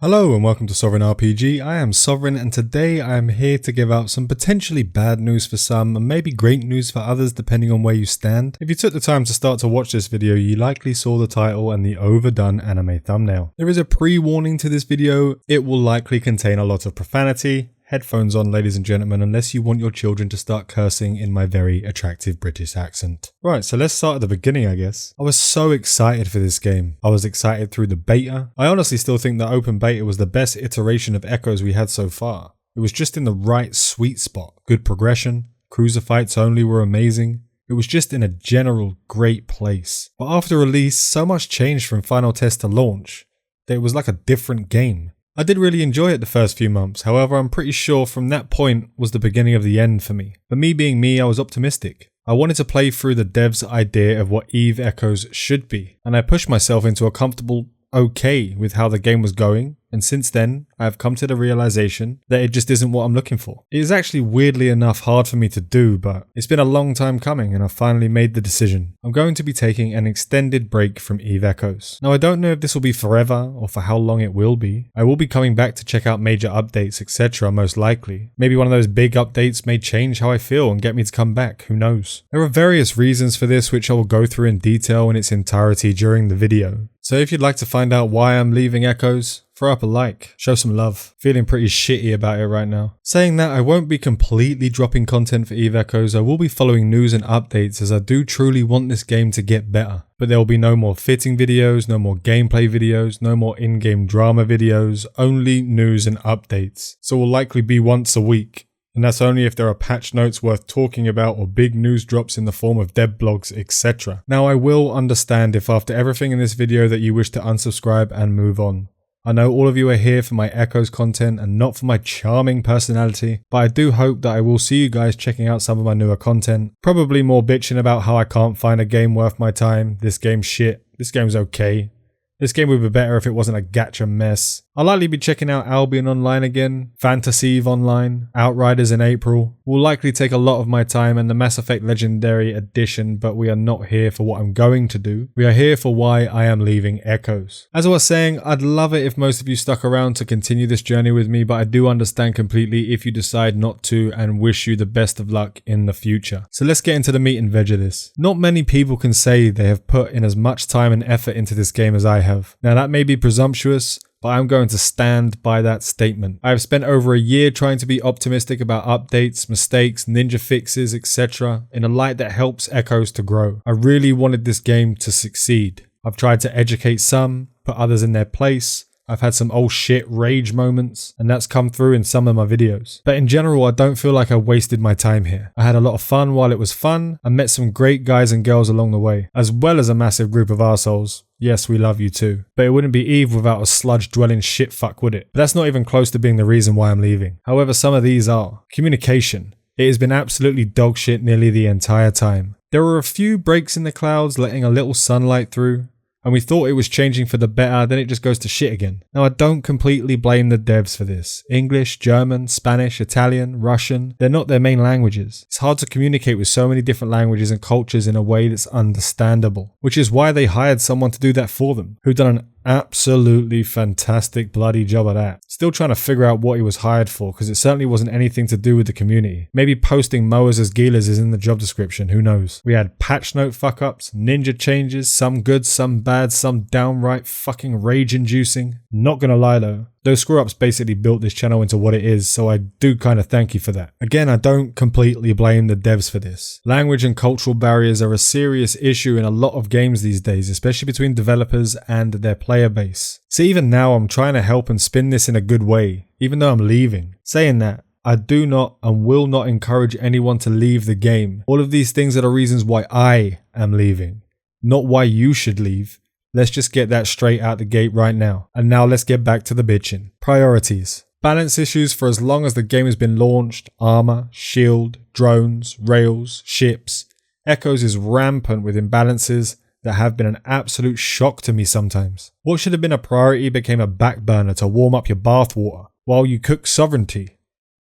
Hello and welcome to Sovereign RPG. I am Sovereign and today I am here to give out some potentially bad news for some and maybe great news for others depending on where you stand. If you took the time to start to watch this video, you likely saw the title and the overdone anime thumbnail. There is a pre-warning to this video. It will likely contain a lot of profanity. Headphones on, ladies and gentlemen, unless you want your children to start cursing in my very attractive British accent. Right, so let's start at the beginning, I guess. I was so excited for this game. I was excited through the beta. I honestly still think the open beta was the best iteration of Echoes we had so far. It was just in the right sweet spot. Good progression, cruiser fights only were amazing. It was just in a general great place. But after release, so much changed from final test to launch that it was like a different game. I did really enjoy it the first few months, however I'm pretty sure from that point was the beginning of the end for me. But me being me, I was optimistic. I wanted to play through the devs' idea of what EVE Echoes should be, and I pushed myself into a comfortable okay with how the game was going, and since then, I have come to the realization that it just isn't what I'm looking for. It is actually weirdly enough hard for me to do, but it's been a long time coming and I finally made the decision. I'm going to be taking an extended break from EVE Echoes. Now I don't know if this will be forever or for how long it will be. I will be coming back to check out major updates, etc. most likely. Maybe one of those big updates may change how I feel and get me to come back, who knows. There are various reasons for this which I will go through in detail in its entirety during the video. So if you'd like to find out why I'm leaving Echoes, throw up a like, show some love. Feeling pretty shitty about it right now. Saying that, I won't be completely dropping content for EVE Echoes. I will be following news and updates as I do truly want this game to get better. But there will be no more fitting videos, no more gameplay videos, no more in-game drama videos, only news and updates. So it will likely be once a week. And that's only if there are patch notes worth talking about or big news drops in the form of dev blogs, etc. Now I will understand if after everything in this video that you wish to unsubscribe and move on. I know all of you are here for my Echoes content and not for my charming personality, but I do hope that I will see you guys checking out some of my newer content. Probably more bitching about how I can't find a game worth my time, this game's shit, this game's okay. This game would be better if it wasn't a gacha mess. I'll likely be checking out Albion Online again, Fantasy Eve Online, Outriders in April. Will likely take a lot of my time and the Mass Effect Legendary Edition, but we are not here for what I'm going to do. We are here for why I am leaving Echoes. As I was saying, I'd love it if most of you stuck around to continue this journey with me, but I do understand completely if you decide not to and wish you the best of luck in the future. So let's get into the meat and veg of this. Not many people can say they have put in as much time and effort into this game as I have. Now that may be presumptuous, but I'm going to stand by that statement. I have spent over a year trying to be optimistic about updates, mistakes, ninja fixes, etc. in a light that helps Echoes to grow. I really wanted this game to succeed. I've tried to educate some, put others in their place. I've had some oh shit rage moments, and that's come through in some of my videos. But in general, I don't feel like I wasted my time here. I had a lot of fun while it was fun, and met some great guys and girls along the way, as well as a massive group of arseholes. Yes, we love you too. But it wouldn't be EVE without a sludge-dwelling shitfuck, would it? But that's not even close to being the reason why I'm leaving. However, some of these are. Communication. It has been absolutely dogshit nearly the entire time. There were a few breaks in the clouds letting a little sunlight through, and we thought it was changing for the better, then it just goes to shit again. Now I don't completely blame the devs for this. English, German, Spanish, Italian, Russian, they're not their main languages. It's hard to communicate with so many different languages and cultures in a way that's understandable, which is why they hired someone to do that for them, who done an absolutely fantastic bloody job at that. Still trying to figure out what he was hired for, because it certainly wasn't anything to do with the community. Maybe posting mowers as Gilas is in the job description, who knows. We had patch note fuck ups, ninja changes, some good, some bad, some downright fucking rage inducing. Not gonna lie though, those screw ups basically built this channel into what it is, so I do kind of thank you for that. Again, I don't completely blame the devs for this. Language and cultural barriers are a serious issue in a lot of games these days, especially between developers and their player base. So even now I'm trying to help and spin this in a good way, even though I'm leaving. Saying that, I do not and will not encourage anyone to leave the game. All of these things are the reasons why I am leaving, not why you should leave. Let's just get that straight out the gate right now. And now let's get back to the bitching. Priorities. Balance issues for as long as the game has been launched. Armor, shield, drones, rails, ships. Echoes is rampant with imbalances that have been an absolute shock to me sometimes. What should have been a priority became a back burner to warm up your bathwater while you cook sovereignty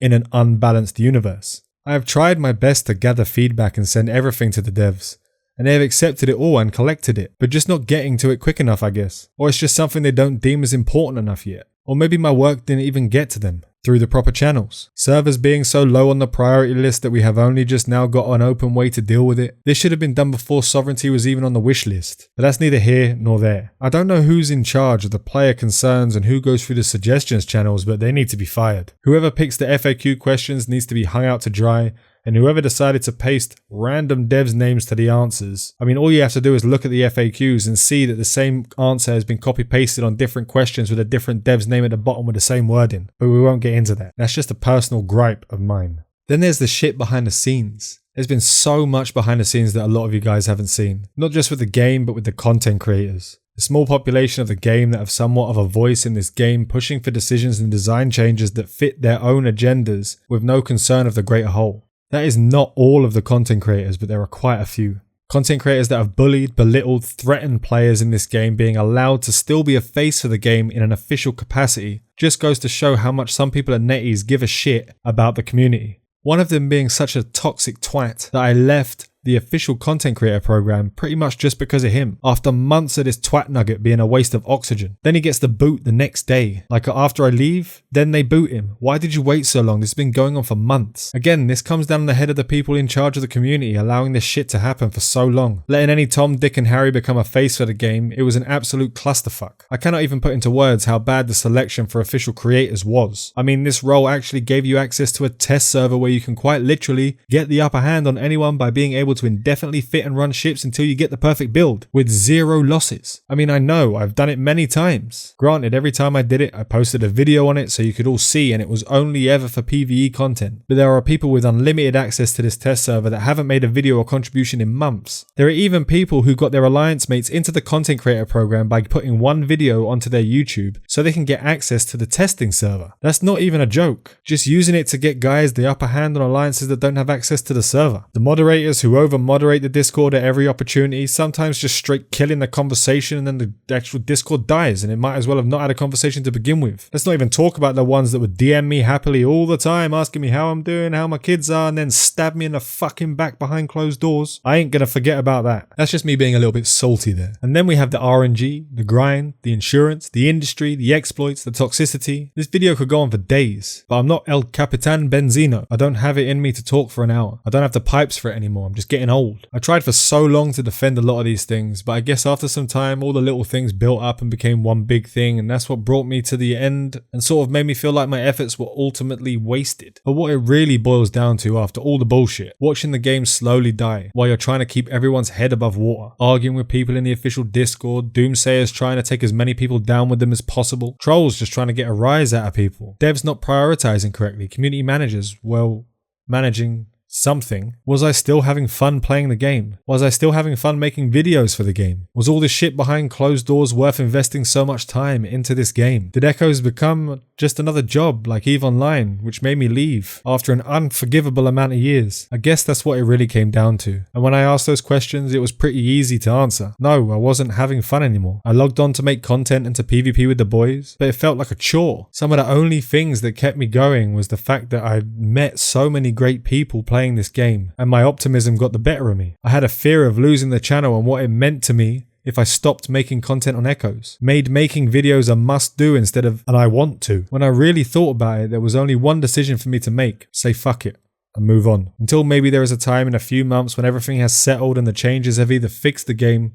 in an unbalanced universe. I have tried my best to gather feedback and send everything to the devs. And they have accepted it all and collected it, but just not getting to it quick enough, I guess. Or it's just something they don't deem as important enough yet. Or maybe my work didn't even get to them through the proper channels. Servers being so low on the priority list that we have only just now got an open way to deal with it. This should have been done before sovereignty was even on the wish list. But that's neither here nor there. I don't know who's in charge of the player concerns and who goes through the suggestions channels, but they need to be fired. Whoever picks the FAQ questions needs to be hung out to dry, and whoever decided to paste random devs' names to the answers. I mean, all you have to do is look at the FAQs and see that the same answer has been copy-pasted on different questions with a different dev's name at the bottom with the same wording. But we won't get into that. That's just a personal gripe of mine. Then there's the shit behind the scenes. There's been so much behind the scenes that a lot of you guys haven't seen. Not just with the game, but with the content creators. The small population of the game that have somewhat of a voice in this game, pushing for decisions and design changes that fit their own agendas with no concern of the greater whole. That is not all of the content creators, but there are quite a few. Content creators that have bullied, belittled, threatened players in this game being allowed to still be a face for the game in an official capacity just goes to show how much some people at NetEase give a shit about the community. One of them being such a toxic twat that I left the official content creator program pretty much just because of him, after months of this twat nugget being a waste of oxygen. Then he gets the boot the next day. Like, after I leave, then they boot him. Why did you wait so long? This has been going on for months. Again, this comes down on the head of the people in charge of the community, allowing this shit to happen for so long. Letting any Tom, Dick and Harry become a face for the game, it was an absolute clusterfuck. I cannot even put into words how bad the selection for official creators was. I mean, this role actually gave you access to a test server where you can quite literally get the upper hand on anyone by being able to indefinitely fit and run ships until you get the perfect build with 0 losses. I mean, I know I've done it many times. Granted, every time I did it, I posted a video on it so you could all see, and it was only ever for PvE content. But there are people with unlimited access to this test server that haven't made a video or contribution in months. There are even people who got their alliance mates into the content creator program by putting one video onto their YouTube so they can get access to the testing server. That's not even a joke. Just using it to get guys the upper hand on alliances that don't have access to the server. The moderators who over-moderate the Discord at every opportunity, sometimes just straight killing the conversation, and then the actual Discord dies and it might as well have not had a conversation to begin with. Let's not even talk about the ones that would DM me happily all the time asking me how I'm doing, how my kids are, and then stab me in the fucking back behind closed doors. I ain't gonna forget about that. That's just me being a little bit salty there. And then we have the RNG, the grind, the insurance, the industry, the exploits, the toxicity. This video could go on for days, but I'm not El Capitan Benzino. I don't have it in me to talk for an hour. I don't have the pipes for it anymore. I'm just getting old. I tried for so long to defend a lot of these things, but I guess after some time all the little things built up and became one big thing, and that's what brought me to the end and sort of made me feel like my efforts were ultimately wasted. But what it really boils down to after all the bullshit, watching the game slowly die while you're trying to keep everyone's head above water, arguing with people in the official Discord, doomsayers trying to take as many people down with them as possible, trolls just trying to get a rise out of people, devs not prioritizing correctly, community managers, well, managing something. Was I still having fun playing the game? Was I still having fun making videos for the game? Was all this shit behind closed doors worth investing so much time into this game? Did Echoes become just another job like EVE Online, which made me leave after an unforgivable amount of years? I guess that's what it really came down to. And when I asked those questions, it was pretty easy to answer. No, I wasn't having fun anymore. I logged on to make content and to PvP with the boys, but it felt like a chore. Some of the only things that kept me going was the fact that I met so many great people playing this game, and my optimism got the better of me. I had a fear of losing the channel and what it meant to me if I stopped making content on Echoes. Made making videos a must do instead of an I want to. When I really thought about it, there was only one decision for me to make: say fuck it and move on. Until maybe there is a time in a few months when everything has settled and the changes have either fixed the game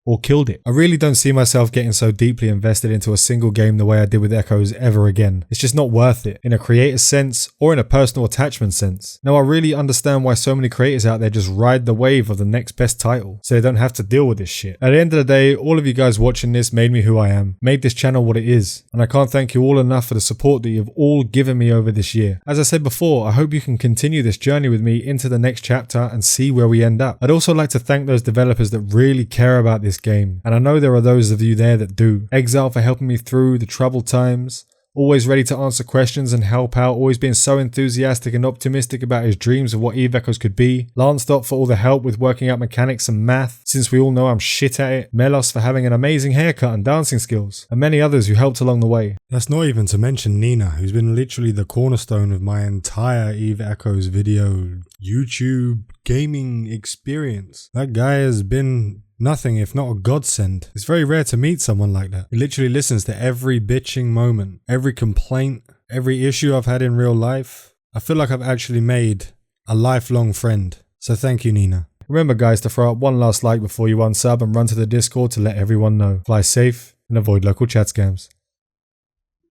or killed it. I really don't see myself getting so deeply invested into a single game the way I did with Echoes ever again. It's just not worth it, in a creator sense or in a personal attachment sense. Now I really understand why so many creators out there just ride the wave of the next best title, so they don't have to deal with this shit. At the end of the day, all of you guys watching this made me who I am, made this channel what it is, and I can't thank you all enough for the support that you've all given me over this year. As I said before, I hope you can continue this journey with me into the next chapter and see where we end up. I'd also like to thank those developers that really care about this game, and I know there are those of you there that do. Exile for helping me through the troubled times, always ready to answer questions and help out, always being so enthusiastic and optimistic about his dreams of what EVE Echoes could be. Lansdot for all the help with working out mechanics and math, since we all know I'm shit at it. Melos for having an amazing haircut and dancing skills, and many others who helped along the way. That's not even to mention Nina, who's been literally the cornerstone of my entire EVE Echoes video YouTube gaming experience. That guy has been nothing if not a godsend. It's very rare to meet someone like that. He literally listens to every bitching moment, every complaint, every issue I've had in real life. I feel like I've actually made a lifelong friend. So thank you, Nina. Remember guys to throw up one last like before you unsub and run to the Discord to let everyone know. Fly safe and avoid local chat scams.